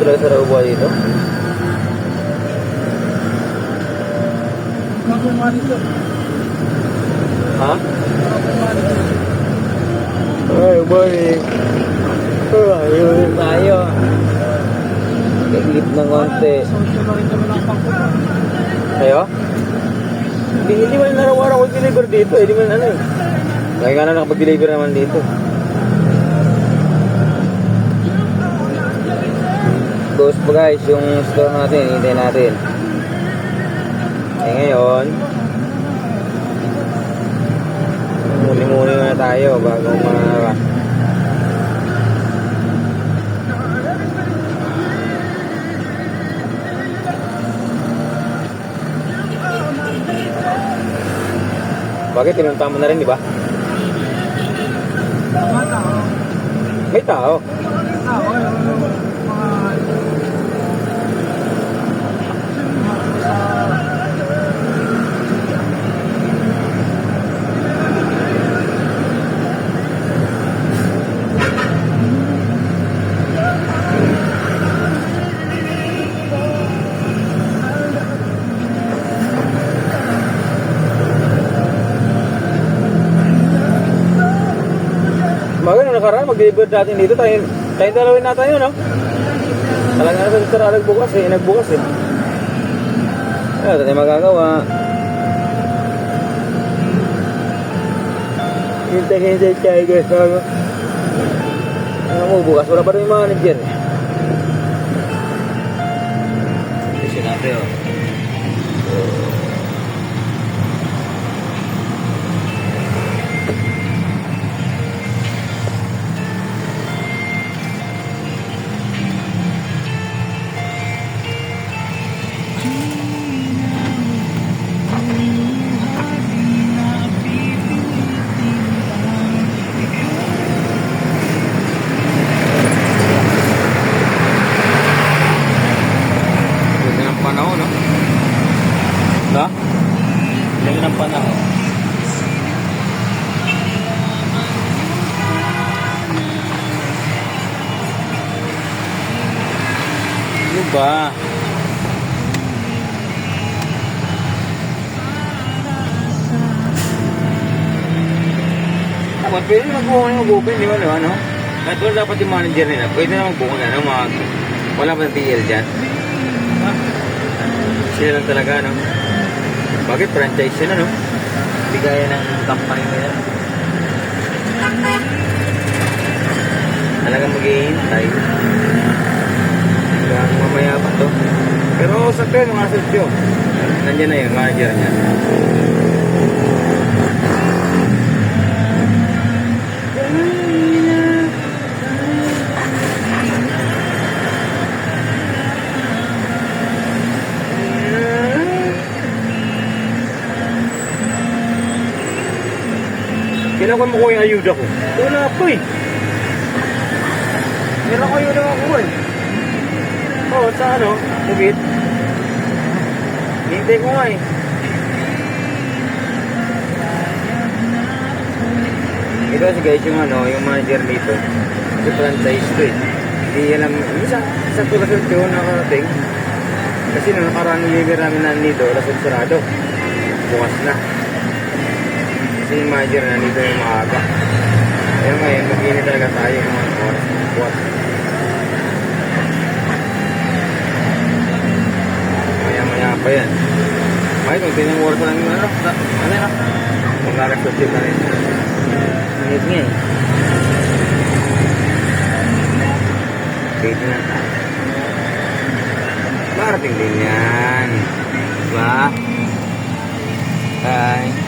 talaga sa Rawa dito. Ha? Ay, boy. Ayun tayo. Iglip ng konti. Ayo? Hindi man araw-araw ko deliver dito. Hindi man ano eh. Kaya nga na nakapag-deliver naman dito. Close po guys yung store natin. Hintayin natin. Eh ngayon, muli-muli na tayo bago Bakit tinunta mo na rin, di ba? May tao. Maganda nakaraan, mag-deliver natin dito. Tayo dalawin natin yun, no? Talaga na sa sarado nagbukas eh. Nagbukas eh. Ano tayo magagawa? Hintay tayo guys. Ano mo, bukas? Wala pa rin yung manager. Kasi natin, oh. Panahon, no? No? Lagi ng panahon. Ano ba? Pwede mag-buka ng mag-open, di ba, no? Kahit wala dapat yung manager nila, pwede na mag-buka na, no? Wala pa ng TL dyan. Sila lang talaga, no? Bakit franchise yun, no? Hindi kaya ng company nila. Talagang maghihintay. Hanggang mamaya pa to. Pero sa kayo, mga sosyo, nandiyan na yun, manager niya. Kailangan mo ko yung ayuda ko. Wala po eh. Meron ko ayuda ko eh. Oo, sa ano? Bukit. Hintay ko nga eh. Ito kasi guys yung ano, yung manager dito. Kasi franchise to eh. Hindi alam, isa to kasi ito nakarating. Kasi nung nakaraan deliver namin nandito, lasod sarado. Bukas na. Kasi yung manager na nandito yung maaga. Kaya ngayon, mag-init talaga tayo ng mga oras. Bukas. Maya-maya pa yan. Ay, kung tinang oras lang yung ano na? Mag-represent na rin. Init nga eh. Pwede na tayo. Marating din yan. Diba? Bye.